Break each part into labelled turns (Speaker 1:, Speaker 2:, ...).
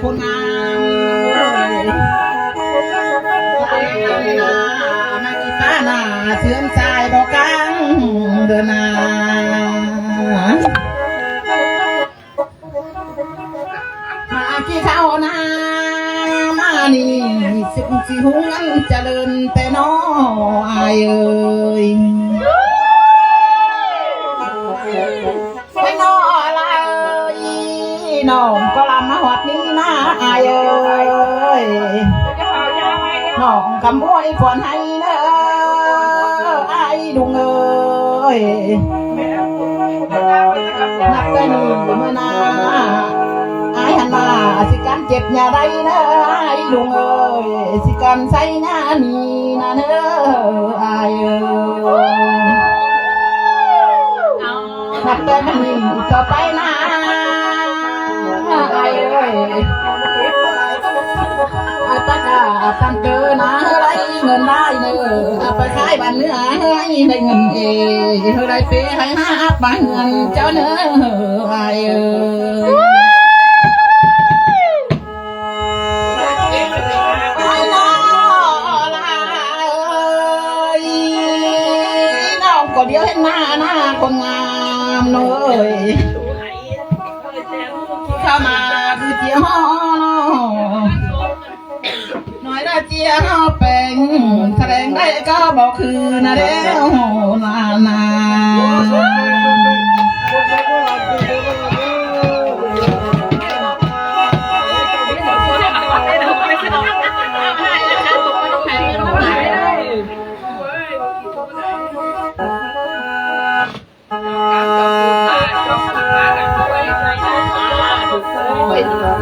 Speaker 1: คนงามมากีตาหน้าเชื่อมใจบอกกังเดินนามากี่เท่านามานี่สิหุงนั้นจะเดินแต่น้ออายเอ้ยไม่น้ออะไรน้องก็ลำมาหอดนี้นะอายเอ้ยน้องคำพูดฝนให้เด้ออายดุงเอ้ยนับได้หนึ่งเมื่อนาอายหันมาสิกันเจ็บอย่าได้เด้ออายดุงเอ้ยสิกันใส่หน้านี่นะเด้ออายเอ้ยนับได้มันนี่ก็ไปนะอายเอ้ยตะกาตันเกินนะไรเงินได้เนื้อไปขายบ้านเนื้อให้ได้เงินเองได้เปย์ให้ห้าบ้านเงินเจ้าเนื้อไอ้เอ้ยน้องลายน้องก็เดียวเห็นหน้าคนงามน้อยเข้ามาคือเจียวน้อยละเจียนเอาเป็นแสดงได้ก็บอกคือนะเด้อนา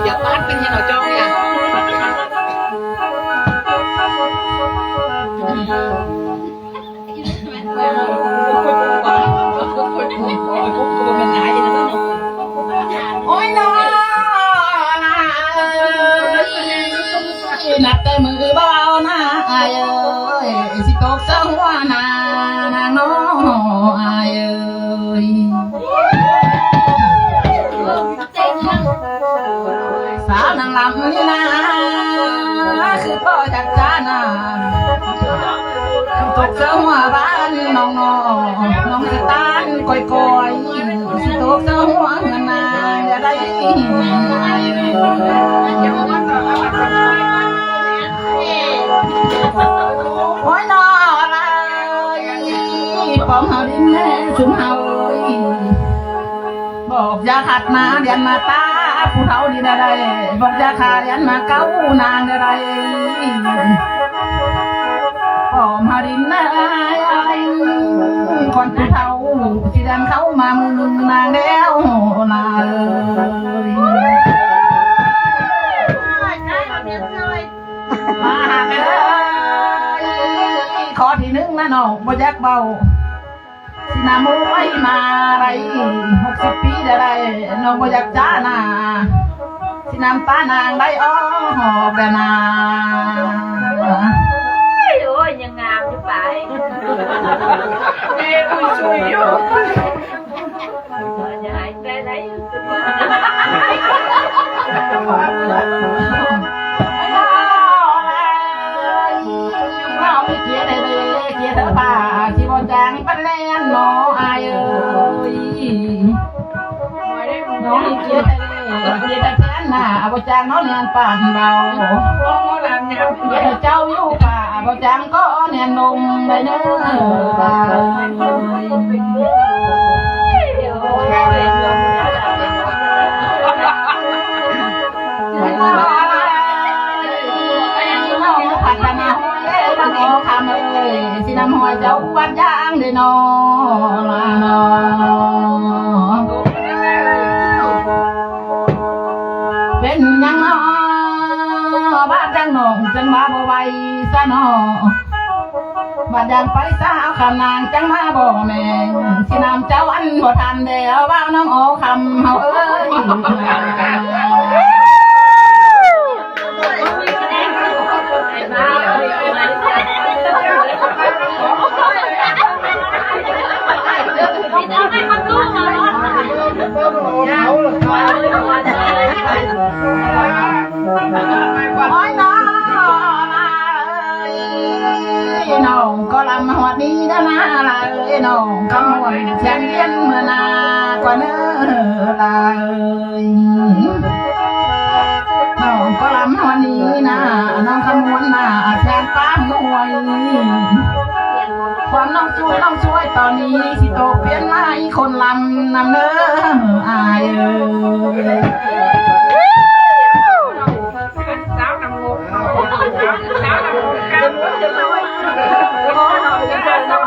Speaker 1: อย่าตัดเป็นยังไงจ้องอย่างโอ้ยน้องนับแต่มือเบาๆนะอายเอ้ยสิตกเศร้าว่านาน้องอายเอ้ยสาวนางลำนี่นะคือพ่อจากจ้านาตกเศร้าว่าบ้านน้องสิตานก่อยสิตกเศร้าว่าเงินนาอย่าได้โอ้ยน้ออะไรปองเฮาดินแม่ชุมเฮาบอกอย่าขัดนาเดียนมาตาผู้เฒ่าดีได้บอกอย่าขาเดียนมาเก้านางได้ปองเฮาดินแม่คนผู้เฒ่าที่เดินเข้ามามือนางแล้วนามาหากันเลยขอที่นึงนะน้องบ่ยักเบาสินามวยมาไร60 ปีได้น้องบ่ยักจ้านาสินามตานางได้อ้อหอบนา
Speaker 2: โอ้ยยังงามอยู่ไปเอ้ยอุ้ยช่วยอยู่จะหายใจได้
Speaker 1: เกียร์ได้เลยเกียร์เธอป่าที่บนจางปันแลนน้องอายเอ้ยน้องเกียร์ได้เลยเกียร์ได้แค่หน้าบนจางน้องเนียนป่านเบาเจ้าอยู่ป่าบนจางก็เนียนนมไปเนื้อป่าสินำหอยเจ้าวัดย่างเดนอลานอเป็นยังนอบ้านจังหนองจังมาบ่ไหวซะนอบ้านยังไปสาวคำนางจังมาบ่แม่สินำเจ้าอันบ่ทันเดียวว่าน้องโอคำเฮาเอ้ย โอ้ยน้องน้องก็ลำหัวนี้นะนะลาเอ้ยน้องคำมวลเสียงเย็นเมื่อนากว่าเนื้อลาเอ้ยน้องก็ลำหัวนี้นะน้องคำมวลนะแทนป้ามวยความน้องช่วยตอนนี้สิโตเปลี่ยนมาอีกคนลำนำเนื้ออายเอ้ย
Speaker 2: สาวนำงงสาวนำงงกันจะลอยโอ้เราจะได้ต้อง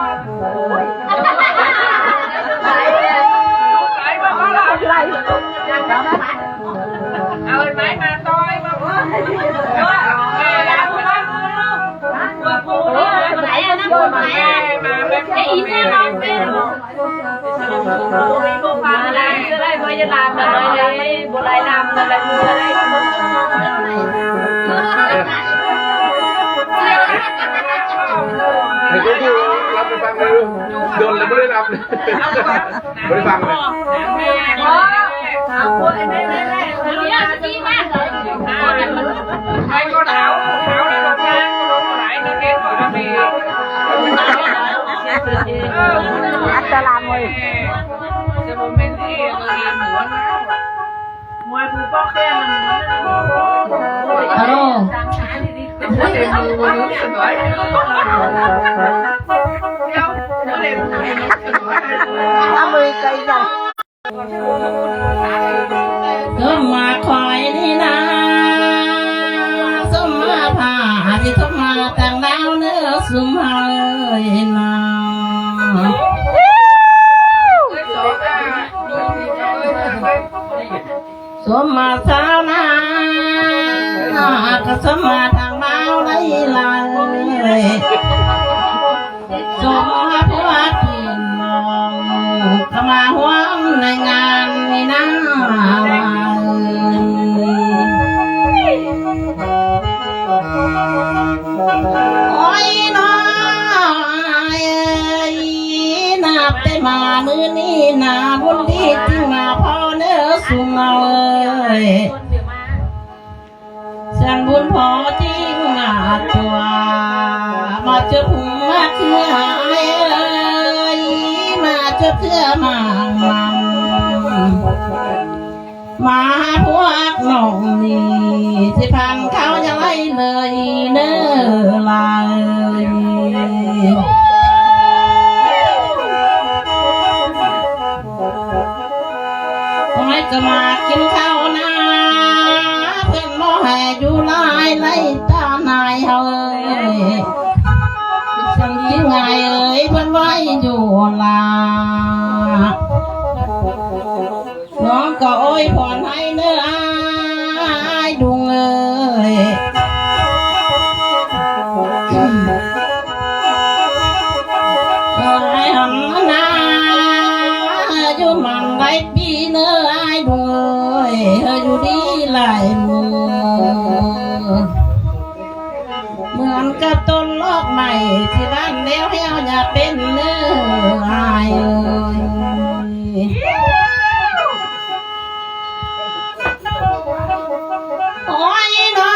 Speaker 2: ไหลมาก็เราไหลเอาไม้มาต้อยมาไหลนะบัวไหลมาไอ้อีแม่น้องเป็นบัวฟ้าอะไรจะได้บัวจะลามอะไรบัวไหลลามอะไรบัวไหล
Speaker 3: เดี๋ยวก็ดูรับไปฟังเลยโดนแล้วไม่ได้รับเลยไม่ได้ฟังเลย
Speaker 2: เอาบัวไอ้แม่เนี่ยดีมากเลยไอ้ก็หนาวในโรงงานลงไหลในเกมก่อนมีอัตลามเลยจะโมเมนต์ที่เราเรียนหนูนะมวยผู้ป้อแค่มัน
Speaker 1: ฮัลโหลส้มมาคอยนี่นะส้มมาผ่าที่ส้มมาแต่งดาวเนื้อสุ่มหายนาส้มมาสาวนาก็ส้มมาทางดาวไล่ลายส้มมาพวกพี่น้องเข้ามาห่วงในงานนี่นะโอ้ยน้อยนับได้มามือนี้นาบุญที่ที่มาพ่อเนื้อสุ่มเอาเสียงบุญพอจริงมาตัวมาเจอผมมาเพื่อมาเจอเพื่อมาพวกน้องนี่ที่พันเขาจะไล่เลยเนื้อลายทำไมจะมากินข้าวนะเพื่อนมอแห่อยู่ไล่ตานายเฮ้ยฉันกินไงเอ้ยเพื่อนไว้อยู่ลาน้องก็โอ้ยผ่อนให้เนื้ออายดุงเอ้ยไอ้หันนาอยู่มันไรปีเนื้ออายดุงเอ้ยอยู่ดีหลายมือเหมือนกับต้นลอกใหม่ที่บ้านแล้วเฮียวอยากเป็นเนื้ออายเอ้ยโอ้ยน้อ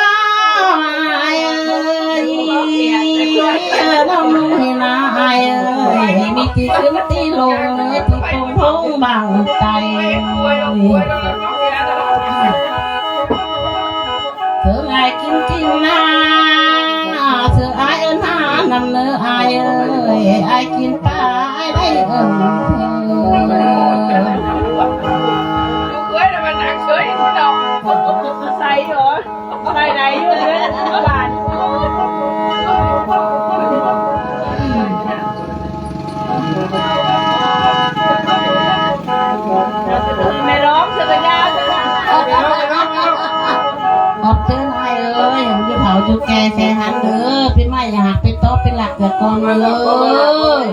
Speaker 1: ยน้องนุ่งให้นายมีที่ขึ้นที่ลงเลยที่ตรงท้องบางใจเธอไงกินจริงนะเธออายเอิญหานำเนื้ออายอายกินปลาได้เอิญใส่เหรอใส่ไหนอยู่เลยบ้านไม่ร้องเธอจะยากขอบเตือนไอ้เอ้ยมีเผาจุกแกแค่หันเด้อเป็นไม่อยากเป็นโต๊ะเป็นหลักเกิดก่อนมาเลย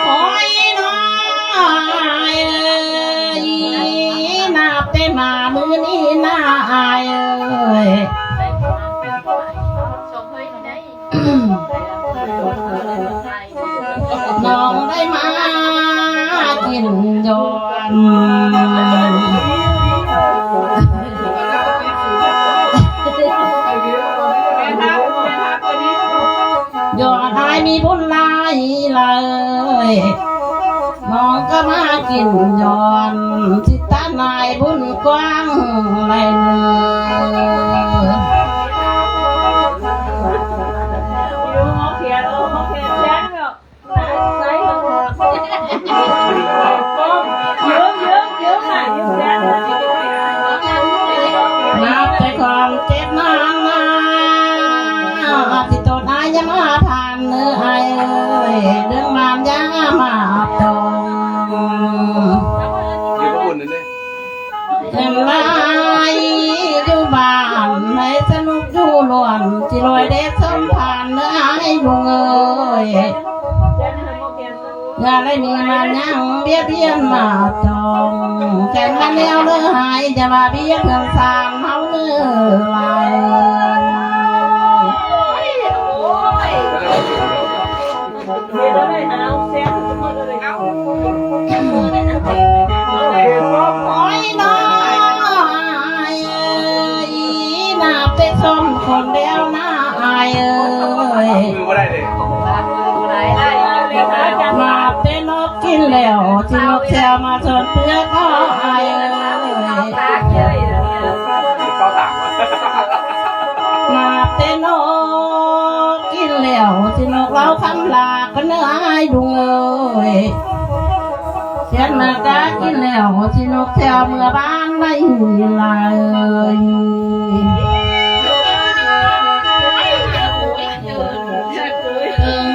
Speaker 1: โอ้ยน้อยนับได้มามือนี้น่าอายเอ้ย ยอดทายมีบุญหลายเลยมองก็มากินย้อนสิตานายบุญกว้างไรเนื้อ นับแต่ก่อนเจ็บนางมาที่ต้นอายมาทานเนื้อไอเอ้ยเรื่องมานยามาตรง
Speaker 3: เดี๋ยวก็อุ่นนั่นเอง
Speaker 1: เห็นไหมอยู่บ้านให้สนุกอยู่ล้วนที่รวยเด็ดสมผ่านเนื้อไอ้ลุงเอ้ยงานได้มีมายังเบี้ยเบี้ยมาจองแข่งกันแล้วเลือหายจะมาเบี้ยเงินสามเฮาเนื้อลายโอ้ยน้อยน่าไปส้มคนเดียวน่าอายเอ้ย
Speaker 3: มือก็ได้เลย
Speaker 1: มาเป็นนกกินแล้วที่นกแซวมาชนเพื่อก็อายเอ้ย
Speaker 3: เข้าต่างวะ
Speaker 1: มาเป็นนกกินแล้วที่นกเราคำลาก็เนื้ออายดุงเอ้ยเสียนมากากินแล้วที่นกแซวเมื่อบ้านไม่ลายเอ้ย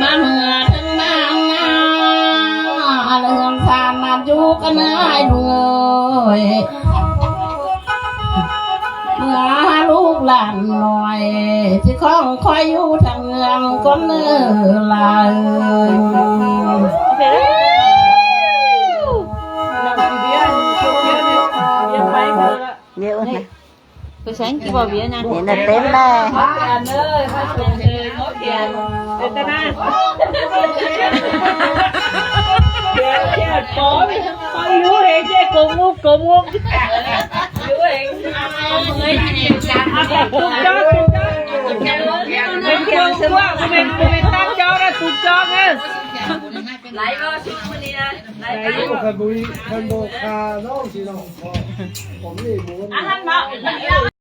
Speaker 1: มาเมื่อถึงนางงาเรื่องสารนานอยู่ก็เนื้ออายดุงเอ้ยเมื่อลูกหลานหน่อยที่ข้องคอยอยู่ทางเมืองก็เนื้อลาย
Speaker 4: Nhiều nè. Tôi sáng chỉ bao bia nha. Vậy là tém đây.
Speaker 2: Lại vô xin mình đi nè. Lại
Speaker 5: คันบุรีคันโบคาน้องสิน้องผมนี่บุญ
Speaker 2: anh nó